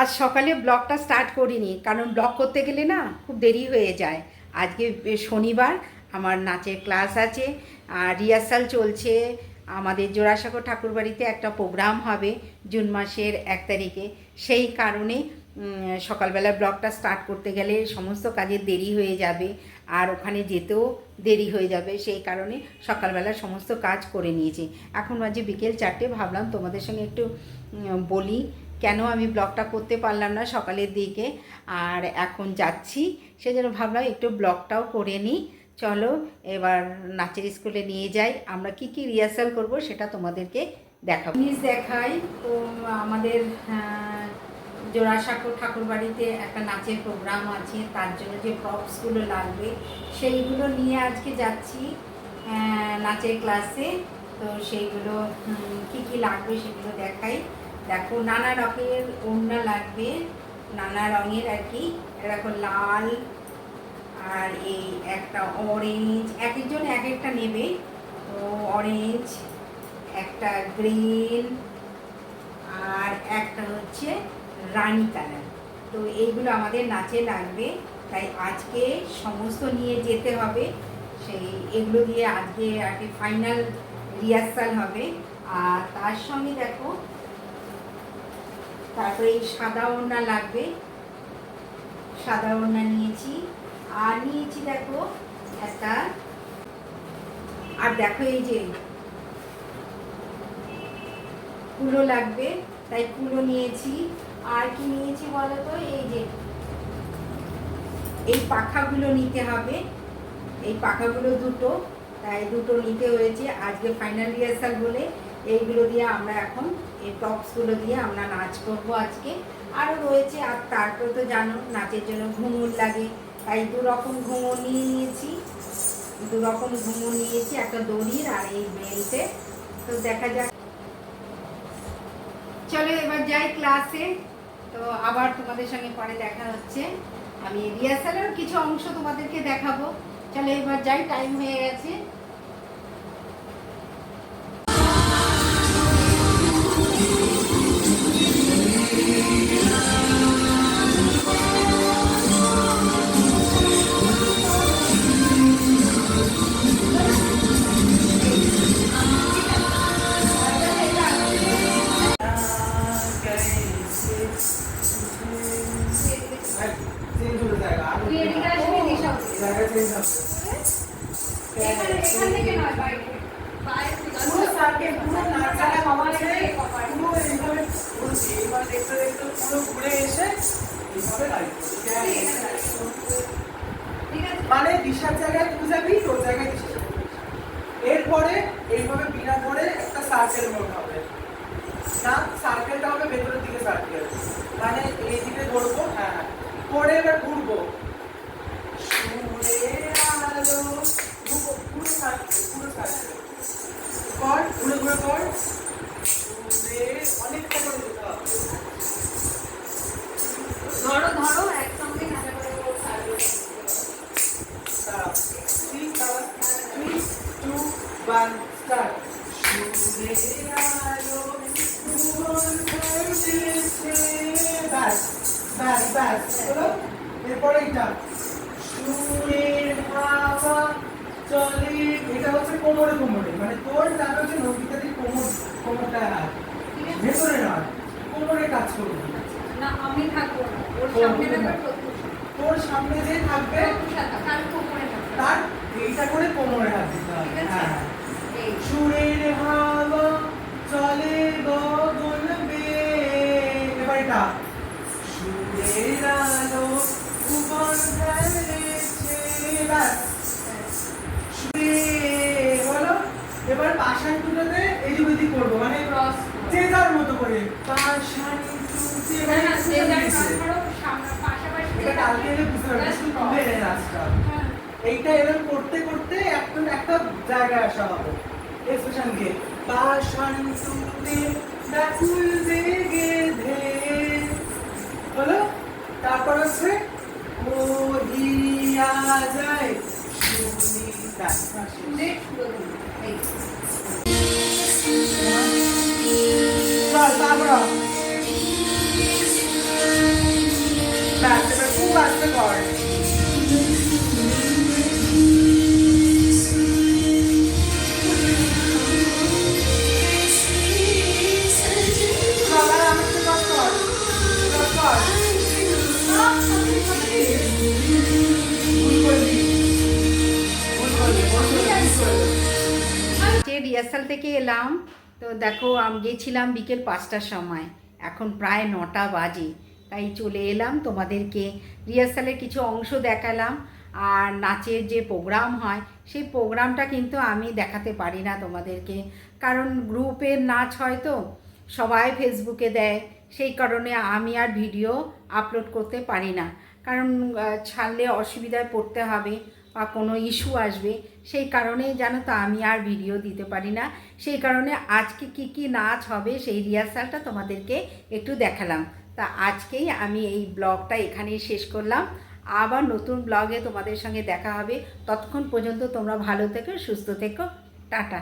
আজ সকালে ব্লগটা স্টার্ট করিনি, কারণ ব্লগ করতে গেলে না খুব দেরি হয়ে যায়। আজকে শনিবার, আমার নাচের ক্লাস আছে, আর রিহার্সাল চলছে। আমাদের জোড়াসাঁকো ঠাকুরবাড়িতে একটা প্রোগ্রাম হবে জুন মাসের 1 তারিখে। সেই কারণে সকালবেলা ব্লগটা স্টার্ট করতে গেলে সমস্ত কাজের দেরি হয়ে যাবে, আর ওখানে যেতেও দেরি হয়ে যাবে। সেই কারণে সকালবেলা সমস্ত কাজ করে নিয়েছি। এখন বাজে বিকেল 4টে। ভাবলাম তোমাদের সঙ্গে একটু বলি কেন আমি ব্লগটা করতে পারলাম না সকালের দিকে, আর এখন যাচ্ছি সেজন্য ভাবলাম একটু ব্লগটাও করে নিই। চলো এবার নাচের স্কুলে নিয়ে যাই, আমরা কি কি রিহার্সাল করব সেটা তোমাদেরকে দেখাবো। জিনিস দেখাই তো, আমাদের জোড়াসাঁকো ঠাকুরবাড়িতে একটা নাচের প্রোগ্রাম আছে, তার জন্য যে প্রপসগুলো লাগবে সেইগুলো নিয়ে আজকে যাচ্ছি নাচের ক্লাসে। তো সেইগুলো কি কি লাগবে সেগুলো দেখাই। দেখো, নানা রকমের ওড়না লাগবে, নানা রঙের আর কি। দেখো, লাল, আর এই একটা অরেঞ্জ, এক একজন এক একটা নেবে। তো অরেঞ্জ, একটা গ্রিন, আর একটা হচ্ছে রানী কালার। তো এইগুলো আমাদের নাচে লাগবে, তাই আজকে সমস্ত নিয়ে যেতে হবে। সেই এগুলো দিয়ে আজকে আর কি ফাইনাল রিহার্সাল হবে। আর তার সঙ্গে দেখো, তারপরে এই সাদা ওড়না লাগবে, সাদা ওড়না নিয়েছি। আর নিয়েছি দেখো একটা, আর দেখো এই যে কুলো লাগবে, তাই কুলো নিয়েছি। আর কি নিয়েছি বলো তো, এই যে এই পাখাগুলো নিতে হবে, এই পাখাগুলো দুটো, তাই দুটো নিতে হয়েছে। আজকে ফাইনাল রিহার্সাল বলে এইগুলো দিয়ে আমরা এখন এই টপসগুলো দিয়ে আমরা নাচ করবো আজকে। আরও রয়েছে, আর তারপরে তো জানো নাচের জন্য ঘুঙুর লাগে, তাই দুরকম ঘুঙুর নিয়ে নিয়েছি, দুরকম ঘুঙুর নিয়েছি, একটা দড়ির আর এই বেল্টে। তো দেখা যাক, চলো এবার যাই ক্লাসে। তো আবার তোমাদের সঙ্গে পরে দেখা হচ্ছে, আমি রিহার্সালের কিছু অংশ তোমাদেরকে দেখাবো। চলো এবার যাই, টাইম হয়ে গেছে। মানে দিশার জায়গায় তুই যাবি, তোর জায়গায় দিশা। এরপরে এইভাবে বিনা করে একটা সার্কেল মোড হবে না, সার্কেলটা হবে ভেতরের দিকে সার্কেল, মানে এই দিকে ধরবো, হ্যাঁ করে এবার ঘুরবো। পুরো সার্কেল কর, ঘুরে ঘুরে কর, অনেকটা করে যেতে হবে। ধরো ধরো একসঙ্গে নাচা করে এরপরে এটা সুরের হাওয়া চলে, এটা হচ্ছে কোমরে কোমরে, মানে তোর জানা হচ্ছে নন্দিতাদের কোমরটা হাত ভেতরে নয়, কোমরে কাজ করবে না, আমি থাকবো না, ওর সামনে থাকবে, তোর সামনে যে থাকবে তার এইটা করে কোমরে হাত দিতে হবে। হ্যাঁ, সুরের হাওয়া চলে গগন বেয়ে, এবার এটা সুরের আলো ভুবন ঢালেছে, বলো। এবার পাশান দুটোতে এদিক করবো, মানে যে যার মতো করে পাশান তুলতে, এটা কালকে এলে বুঝতে পারবে রাস্তা। এইটা এরকম করতে করতে একটা জায়গায় আসা হবে এক্সপ্রেশন দিয়ে, পাশান তুলতে ব্যাকুল বেগে ধে, বলো। তারপর আছে ও হিয়া যায় সুনিতা, তারপর নাচের রিহার্সাল থেকে এলাম, তো দেখো আমি গেছিলাম বিকেল 5টার সময়, এখন প্রায় 9টা বাজে। তাই চলে এলাম, তোমাদেরকে রিহার্সালের কিছু অংশ দেখালাম। আর নাচের যে প্রোগ্রাম হয় সেই প্রোগ্রামটা কিন্তু আমি দেখাতে পারি না তোমাদেরকে, কারণ গ্রুপের নাচ হয় তো, সবাই ফেসবুকে দেয়, সেই কারণে আমি আর ভিডিও আপলোড করতে পারি না। কারণ ছাড়লে অসুবিধায় পড়তে হবে বা কোনো ইস্যু আসবে, সেই কারণে জানো তো আমি আর ভিডিও দিতে পারি না। সেই কারণে আজকে কি কি নাচ হবে সেই রিহার্সালটা তোমাদেরকে একটু দেখালাম। তা আজকেই আমি এই ব্লগটা এখানেই শেষ করলাম। আবার নতুন ব্লগে তোমাদের সঙ্গে দেখা হবে। ততক্ষণ পর্যন্ত তোমরা ভালো থেকো, সুস্থ থেকো, টাটা।